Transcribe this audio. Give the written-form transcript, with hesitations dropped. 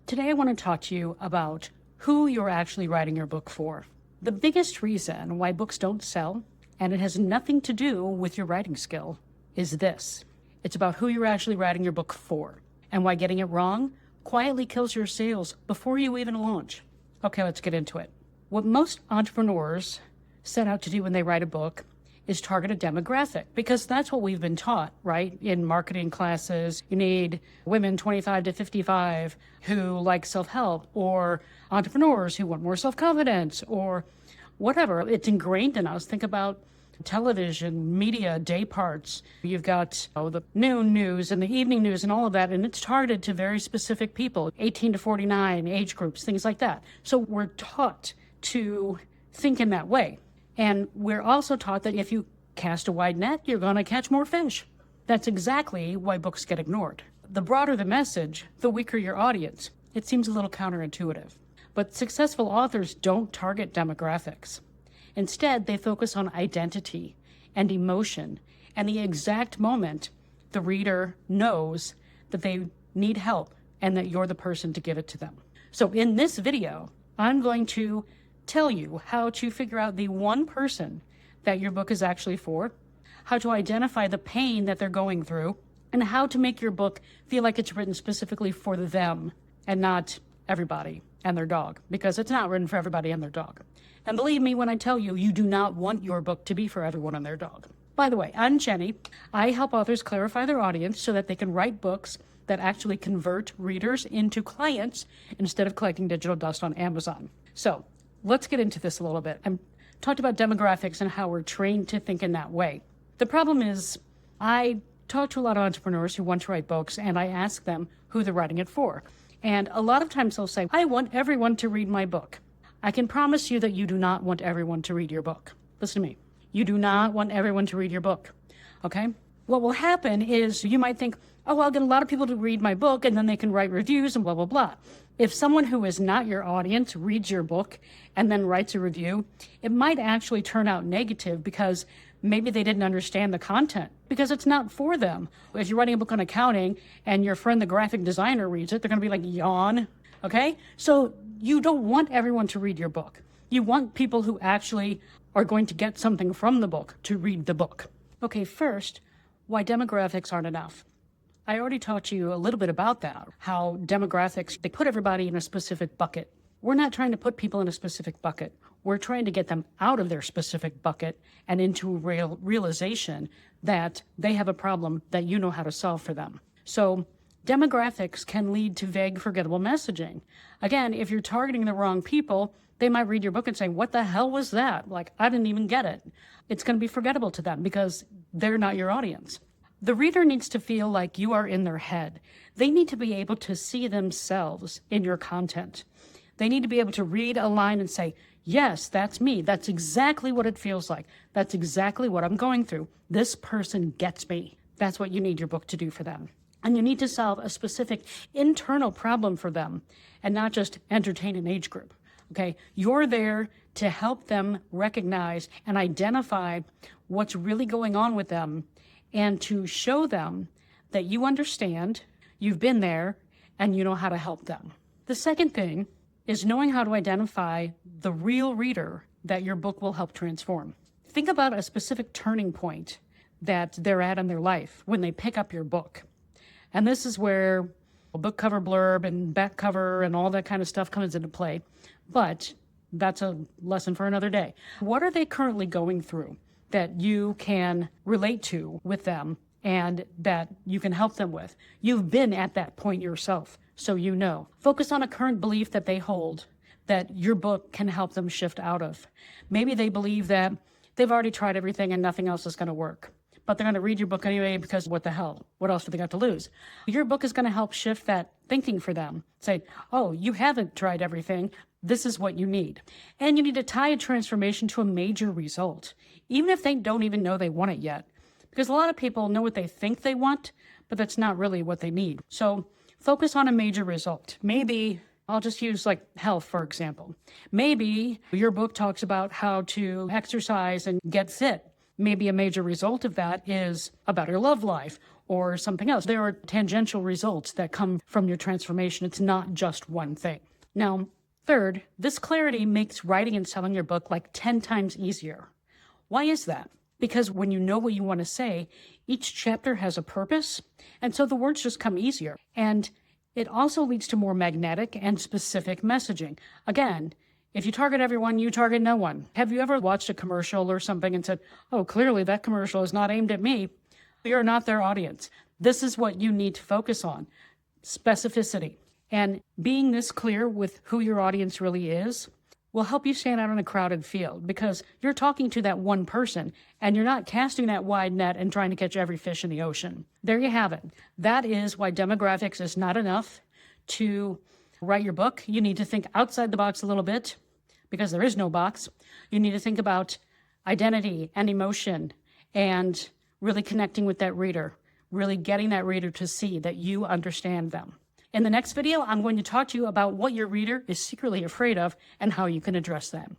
Today I want to talk to you about who you're actually writing your book for. The biggest reason why books don't sell, and it has nothing to do with your writing skill, is this. It's about who you're actually writing your book for, and why getting it wrong quietly kills your sales before you even launch. Okay, let's get into it. What most entrepreneurs set out to do when they write a book is target a demographic, because that's what we've been taught, right? In marketing classes, you need women 25 to 55 who like self-help, or entrepreneurs who want more self-confidence, or whatever. It's ingrained in us. Think about television, media, day parts. You've got the noon news and the evening news and all of that, and it's targeted to very specific people, 18 to 49, age groups, things like that. So we're taught to think in that way. And we're also taught that if you cast a wide net, you're going to catch more fish. That's exactly why books get ignored. The broader the message, the weaker your audience. It seems a little counterintuitive. But successful authors don't target demographics. Instead, they focus on identity and emotion and the exact moment the reader knows that they need help and that you're the person to give it to them. So in this video, I'm going to tell you how to figure out the one person that your book is actually for, how to identify the pain that they're going through, and how to make your book feel like it's written specifically for them and not everybody and their dog, because it's not written for everybody and their dog. And believe me when I tell you, you do not want your book to be for everyone and their dog. By the way, I'm Jenny. I help authors clarify their audience so that they can write books that actually convert readers into clients instead of collecting digital dust on Amazon. So let's get into this a little bit. I talked about demographics and how we're trained to think in that way. The problem is I talk to a lot of entrepreneurs who want to write books, and I ask them who they're writing it for. And a lot of times they'll say, I want everyone to read my book. I can promise you that you do not want everyone to read your book. Listen to me. You do not want everyone to read your book. Okay? What will happen is you might think, oh, I'll get a lot of people to read my book and then they can write reviews and blah, blah, blah. If someone who is not your audience reads your book and then writes a review, it might actually turn out negative because maybe they didn't understand the content, because it's not for them. If you're writing a book on accounting and your friend, the graphic designer, reads it, they're going to be like, yawn. Okay? So you don't want everyone to read your book. You want people who actually are going to get something from the book to read the book. Okay, first, why demographics aren't enough. I already taught you a little bit about that, how demographics, they put everybody in a specific bucket. We're not trying to put people in a specific bucket. We're trying to get them out of their specific bucket and into realization that they have a problem that you know how to solve for them. So demographics can lead to vague, forgettable messaging. Again, if you're targeting the wrong people, they might read your book and say, what the hell was that? Like, I didn't even get it. It's going to be forgettable to them because they're not your audience. The reader needs to feel like you are in their head. They need to be able to see themselves in your content. They need to be able to read a line and say, yes, that's me. That's exactly what it feels like. That's exactly what I'm going through. This person gets me. That's what you need your book to do for them. And you need to solve a specific internal problem for them and not just entertain an age group. Okay, you're there to help them recognize and identify what's really going on with them and to show them that you understand, you've been there, and you know how to help them. The second thing is knowing how to identify the real reader that your book will help transform. Think about a specific turning point that they're at in their life when they pick up your book. And this is where a book cover blurb and back cover and all that kind of stuff comes into play. But that's a lesson for another day. What are they currently going through that you can relate to with them and that you can help them with? You've been at that point yourself, so you know. Focus on a current belief that they hold that your book can help them shift out of. Maybe they believe that they've already tried everything and nothing else is going to work, but they're going to read your book anyway because what the hell? What else do they got to lose? Your book is going to help shift that thinking for them. Say, oh, you haven't tried everything. This is what you need. And you need to tie a transformation to a major result, even if they don't even know they want it yet. Because a lot of people know what they think they want, but that's not really what they need. So focus on a major result. Maybe, I'll just use like health, for example. Maybe your book talks about how to exercise and get fit. Maybe a major result of that is a better love life or something else. There are tangential results that come from your transformation. It's not just one thing. Now, third, this clarity makes writing and selling your book like 10 times easier. Why is that? Because when you know what you want to say, each chapter has a purpose, and so the words just come easier. And it also leads to more magnetic and specific messaging. Again, if you target everyone, you target no one. Have you ever watched a commercial or something and said, oh, clearly that commercial is not aimed at me? You're not their audience. This is what you need to focus on, specificity. And being this clear with who your audience really is will help you stand out in a crowded field, because you're talking to that one person and you're not casting that wide net and trying to catch every fish in the ocean. There you have it. That is why demographics is not enough to write your book. You need to think outside the box a little bit, because there is no box. You need to think about identity and emotion and really connecting with that reader, really getting that reader to see that you understand them. In the next video, I'm going to talk to you about what your reader is secretly afraid of and how you can address that.